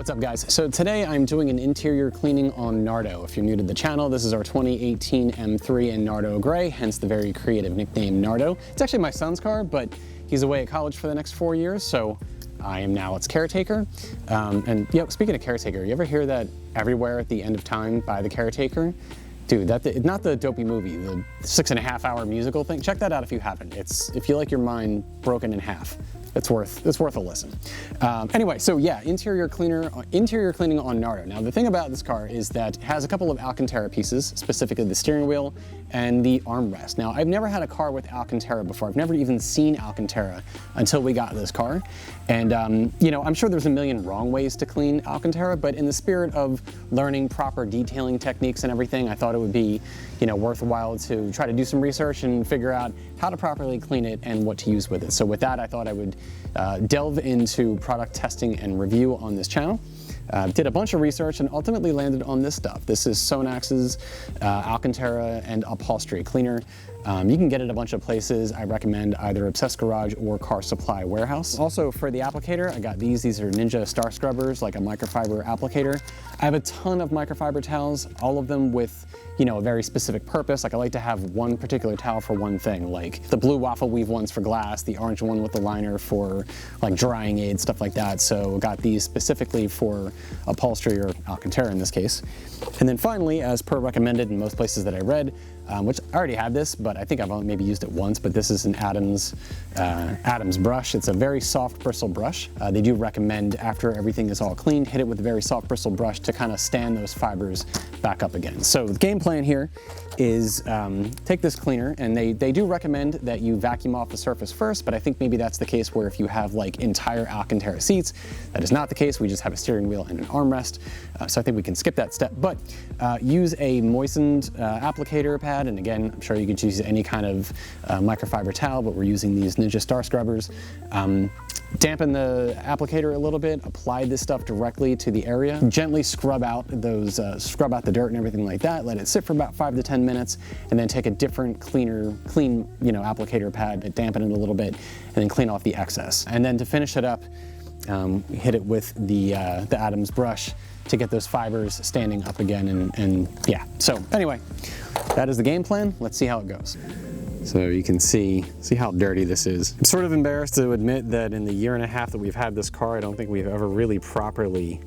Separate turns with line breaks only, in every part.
What's up guys? So today I'm doing an interior cleaning on Nardo. If you're new to the channel, this is our 2018 M3 in Nardo Gray, hence the very creative nickname Nardo. It's actually my son's car, but he's away at college for the next 4 years, so I am now its caretaker. And you know, speaking of caretaker, you ever hear that everywhere at the end of time by the caretaker? Dude, not the dopey movie, the 6.5 hour musical thing. Check that out if you haven't. If you like your mind broken in half, it's worth a listen. Anyway, so yeah, interior cleaning on Nardo. Now the thing about this car is that it has a couple of Alcantara pieces, specifically the steering wheel and the armrest. Now I've never had a car with Alcantara before. I've never even seen Alcantara until we got this car. And you know, I'm sure there's a million wrong ways to clean Alcantara, but in the spirit of learning proper detailing techniques and everything, I thought it would be, you know, worthwhile to try to do some research and figure out how to properly clean it and what to use with it. So with that, I thought I would delve into product testing and review on this channel. Did a bunch of research and ultimately landed on this stuff. This is Sonax's Alcantara and Upholstery cleaner. You can get it a bunch of places. I recommend either Obsessed Garage or Car Supply Warehouse. Also for the applicator, I got these. These are Ninja Star Scrubbers, like a microfiber applicator. I have a ton of microfiber towels, all of them with, you know, a very specific purpose. Like I like to have one particular towel for one thing, like the blue waffle weave ones for glass, the orange one with the liner for like drying aids, stuff like that. So got these specifically for upholstery or Alcantara in this case. And then finally, as per recommended in most places that I read, which I already had this, but I think I've only maybe used it once, but this is an Adams brush. It's a very soft bristle brush. They do recommend after everything is all cleaned, hit it with a very soft bristle brush to kind of stand those fibers back up again. So the game plan here is take this cleaner, and they do recommend that you vacuum off the surface first, but I think maybe that's the case where if you have like entire Alcantara seats, that is not the case. We just have a steering wheel and an armrest, so I think we can skip that step, but use a moistened applicator pad, and again, I'm sure you could use any kind of microfiber towel, but we're using these Ninja Star Scrubbers. Dampen the applicator a little bit, apply this stuff directly to the area, gently scrub out the dirt and everything like that, let it sit for about 5 to 10 minutes, and then take a different clean, you know, applicator pad, dampen it a little bit, and then clean off the excess. And then to finish it up, hit it with the Adams brush to get those fibers standing up again, and yeah. So anyway, that is the game plan. Let's see how it goes. So you can see how dirty this is. I'm sort of embarrassed to admit that in the 1.5 years that we've had this car, I don't think we've ever really properly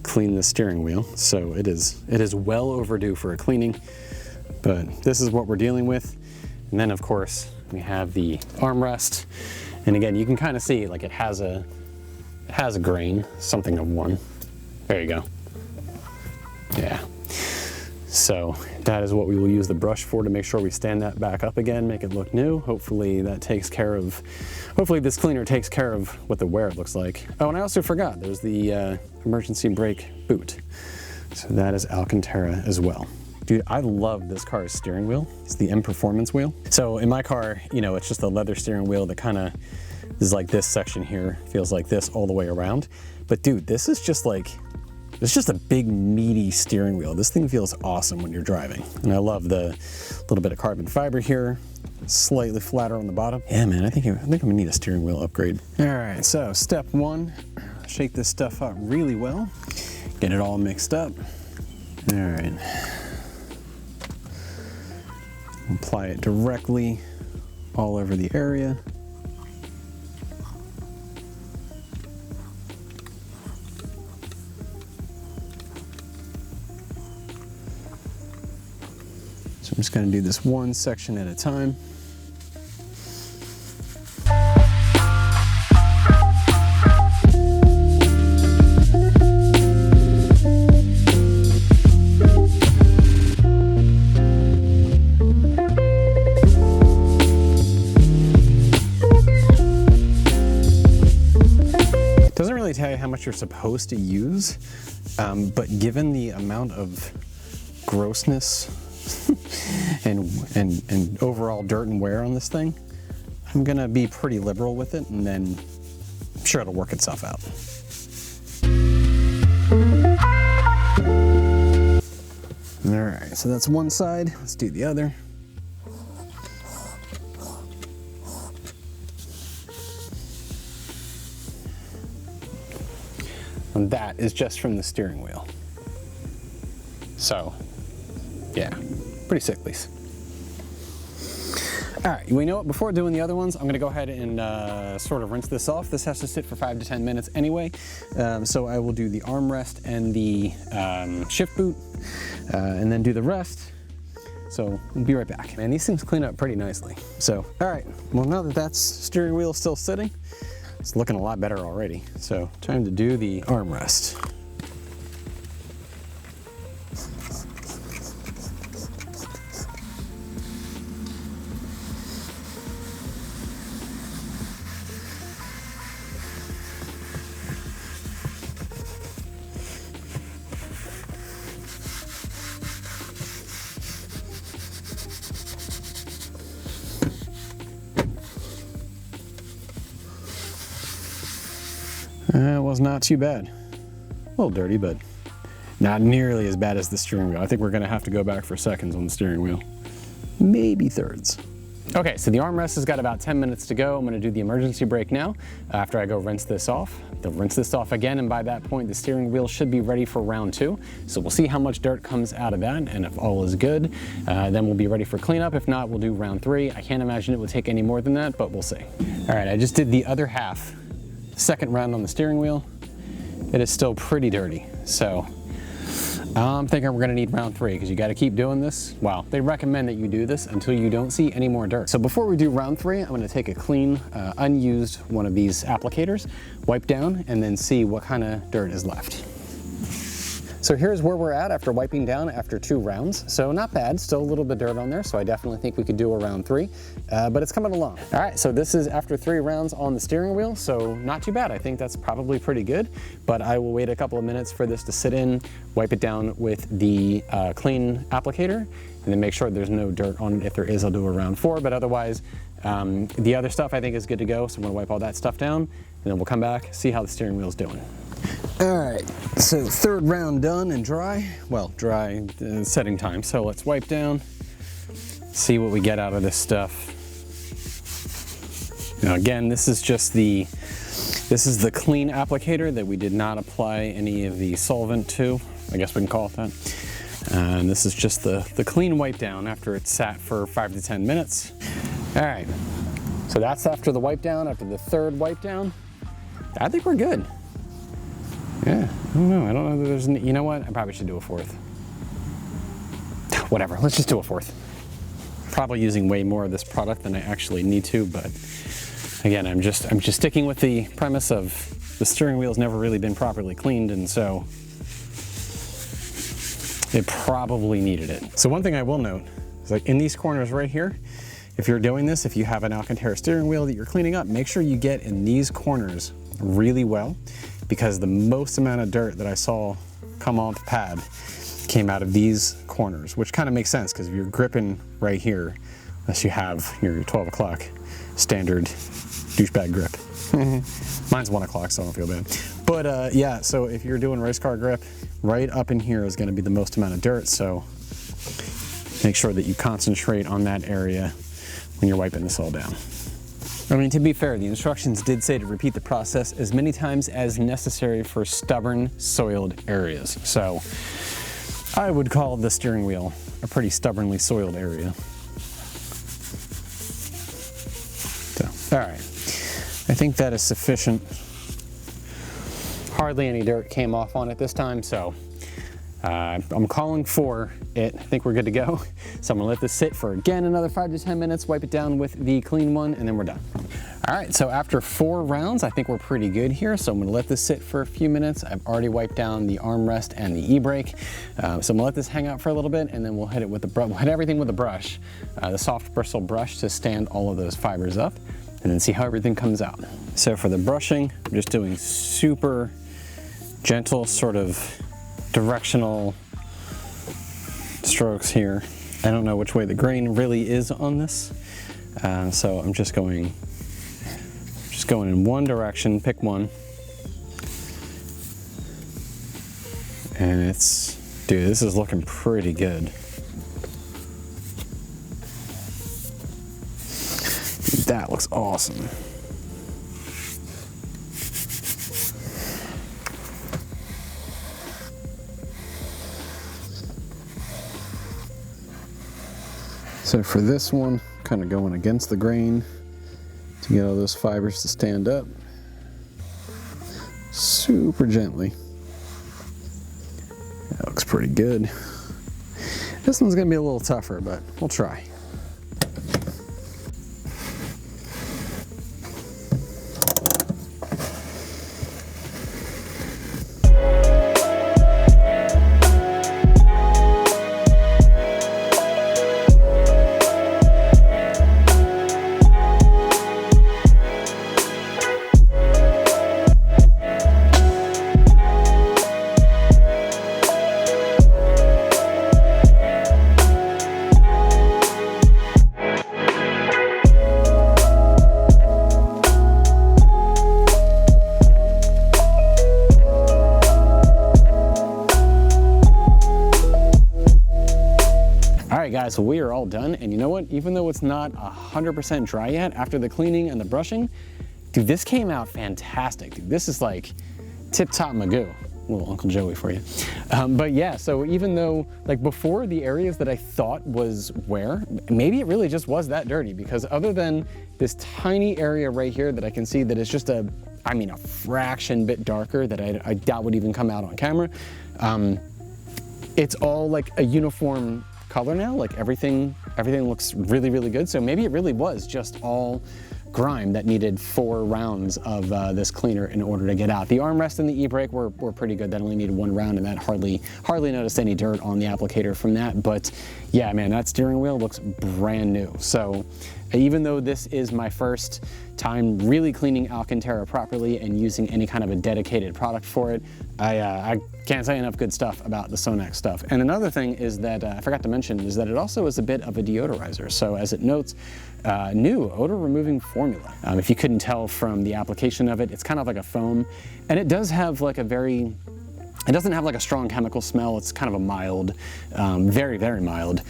cleaned the steering wheel. So it is well overdue for a cleaning, but this is what we're dealing with. And then of course we have the armrest. And again, you can kind of see like it has a grain, something of one. There you go. Yeah. So that is what we will use the brush for, to make sure we stand that back up again, make it look new. Hopefully this cleaner takes care of what the wear looks like. Oh, and I also forgot, there's the emergency brake boot. So that is Alcantara as well. Dude, I love this car's steering wheel. It's the M Performance wheel. So in my car, you know, it's just a leather steering wheel that kind of is like this section here, feels like this all the way around. But dude, this is just like, it's just a big meaty steering wheel. This thing feels awesome when you're driving. And I love the little bit of carbon fiber here, slightly flatter on the bottom. Yeah, man, I think I'm gonna need a steering wheel upgrade. All right, so step one, shake this stuff up really well, get it all mixed up. All right. Apply it directly all over the area. So I'm just going to do this one section at a time. It doesn't really tell you how much you're supposed to use, but given the amount of grossness and overall dirt and wear on this thing, I'm gonna be pretty liberal with it, and then I'm sure it'll work itself out. All right, so that's one side. Let's do the other. and that is just from the steering wheel. So, yeah, pretty sick these. All right, we know what, before doing the other ones, I'm gonna go ahead and sort of rinse this off. This has to sit for 5 to 10 minutes anyway. So I will do the armrest and the shift boot, and then do the rest. So we'll be right back. Man, these things clean up pretty nicely. So, all right, well, now that that's steering wheel still sitting, it's looking a lot better already. So time to do the armrest. It was not too bad. A little dirty, but not nearly as bad as the steering wheel. I think we're gonna have to go back for seconds on the steering wheel. Maybe thirds. Okay, so the armrest has got about 10 minutes to go. I'm gonna do the emergency brake now after I go rinse this off. They'll rinse this off again, and by that point, the steering wheel should be ready for round 2. So we'll see how much dirt comes out of that, and if all is good, then we'll be ready for cleanup. If not, we'll do round 3. I can't imagine it will take any more than that, but we'll see. All right, I just did the other half. Second round on the steering wheel. It is still pretty dirty. So I'm thinking we're gonna need round 3 because you gotta keep doing this. Well, they recommend that you do this until you don't see any more dirt. So before we do round 3, I'm gonna take a clean, unused one of these applicators, wipe down, and then see what kind of dirt is left. So here's where we're at after wiping down after 2 rounds. So not bad, still a little bit of dirt on there, so I definitely think we could do a round 3, but it's coming along. All right, so this is after 3 rounds on the steering wheel, so not too bad. I think that's probably pretty good, but I will wait a couple of minutes for this to sit in, wipe it down with the clean applicator, and then make sure there's no dirt on it. If there is, I'll do a round 4, but otherwise, the other stuff I think is good to go, so I'm gonna wipe all that stuff down, and then we'll come back, see how the steering wheel's doing. All right, so 3rd round done and dry. Well, dry setting time. So let's wipe down, see what we get out of this stuff. Now again, this is the clean applicator that we did not apply any of the solvent to. I guess we can call it that. And this is just the clean wipe down after it's sat for 5 to 10 minutes. All right, so that's after the wipe down, after the 3rd wipe down. I think we're good. Yeah, I don't know. I don't know that there's, you know what? I probably should do a 4th. Whatever, let's just do a 4th. Probably using way more of this product than I actually need to, but again, I'm just sticking with the premise of the steering wheel's never really been properly cleaned, and so it probably needed it. So one thing I will note is, like, in these corners right here, if you're doing this, if you have an Alcantara steering wheel that you're cleaning up, make sure you get in these corners really well, because the most amount of dirt that I saw come off the pad came out of these corners, which kind of makes sense because if you're gripping right here, unless you have your 12 o'clock standard douchebag grip. Mine's 1 o'clock, so I don't feel bad. But yeah, so if you're doing race car grip, right up in here is going to be the most amount of dirt, so make sure that you concentrate on that area when you're wiping this all down. I mean, to be fair, the instructions did say to repeat the process as many times as necessary for stubborn, soiled areas. So I would call the steering wheel a pretty stubbornly soiled area. So, all right, I think that is sufficient. Hardly any dirt came off on it this time, so I'm calling for it. I think we're good to go. So I'm gonna let this sit for, again, another 5 to 10 minutes, wipe it down with the clean one, and then we're done. All right, so after 4 rounds, I think we're pretty good here. So I'm gonna let this sit for a few minutes. I've already wiped down the armrest and the e-brake. So I'm gonna let this hang out for a little bit, and then we'll hit it with we'll hit everything with a brush, the soft bristle brush, to stand all of those fibers up, and then see how everything comes out. So for the brushing, I'm just doing super gentle, sort of directional strokes here. I don't know which way the grain really is on this, so I'm just going in one direction. Pick one, and it's, dude, this is looking pretty good. That looks awesome. So for this one, kind of going against the grain to get all those fibers to stand up. Super gently. That looks pretty good. This one's gonna be a little tougher, but we'll try. Alright guys, so we are all done, and you know what? Even though it's not 100% dry yet after the cleaning and the brushing, dude, this came out fantastic. Dude, this is like tip-top magoo. Little Uncle Joey for you. But yeah, so even though, like before, the areas that I thought was wear, maybe it really just was that dirty, because other than this tiny area right here that I can see that is just a fraction bit darker that I doubt would even come out on camera, it's all like a uniform color now. Like everything looks really, really good. So maybe it really was just all grime that needed 4 rounds of this cleaner in order to get out. The armrest and the e-brake were pretty good. That only needed 1 round, and that hardly noticed any dirt on the applicator from that. But yeah, man, that steering wheel looks brand new. So even though this is my first time really cleaning Alcantara properly and using any kind of a dedicated product for it, I can't say enough good stuff about the Sonax stuff. And another thing is that I forgot to mention is that it also is a bit of a deodorizer. So as it notes, new odor removing formula. If you couldn't tell from the application of it, it's kind of like a foam, and it does have like it doesn't have like a strong chemical smell. It's kind of a mild, very, very mild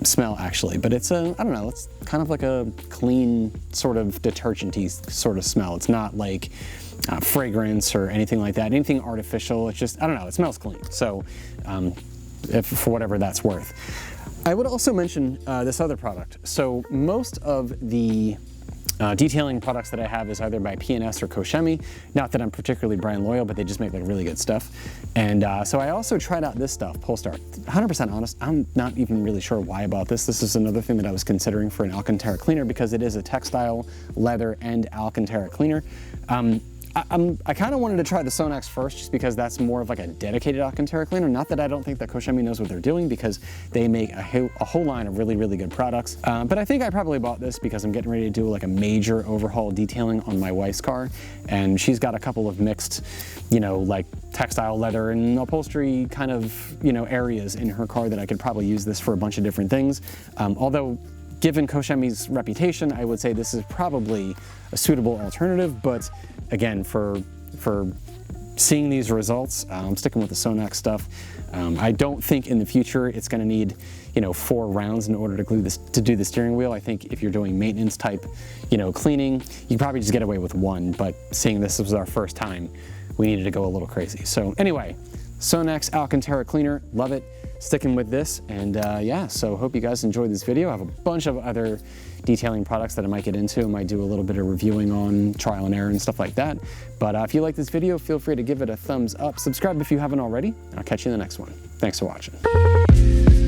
smell actually, but it's I don't know, it's kind of like a clean sort of detergent-y sort of smell. It's not like fragrance or anything like that, anything artificial. It's just, I don't know, it smells clean. So for whatever that's worth. I would also mention this other product. So most of the detailing products that I have is either by P&S or Koshemi. Not that I'm particularly brand loyal, but they just make like really good stuff. And so I also tried out this stuff, Upholstery. 100% honest, I'm not even really sure why I bought this. This is another thing that I was considering for an Alcantara cleaner because it is a textile, leather, and Alcantara cleaner. I kind of wanted to try the Sonax first just because that's more of like a dedicated Alcantara cleaner. Not that I don't think that Koshemi knows what they're doing because they make a whole line of really, really good products. But I think I probably bought this because I'm getting ready to do like a major overhaul detailing on my wife's car. And she's got a couple of mixed, like textile, leather, and upholstery kind of, areas in her car that I could probably use this for a bunch of different things. Although, given Koshemi's reputation, I would say this is probably a suitable alternative, but again, for seeing these results, I'm sticking with the Sonax stuff. I don't think in the future it's going to need, 4 rounds in order to do the steering wheel. I think if you're doing maintenance type, cleaning, you can probably just get away with 1, but seeing this was our first time, we needed to go a little crazy. So anyway, Sonax Alcantara cleaner, love it. Sticking with this, and yeah, so hope you guys enjoyed this video. I have a bunch of other detailing products that I might get into. I might do a little bit of reviewing on trial and error and stuff like that. But if you like this video, feel free to give it a thumbs up. Subscribe if you haven't already, and I'll catch you in the next one. Thanks for watching.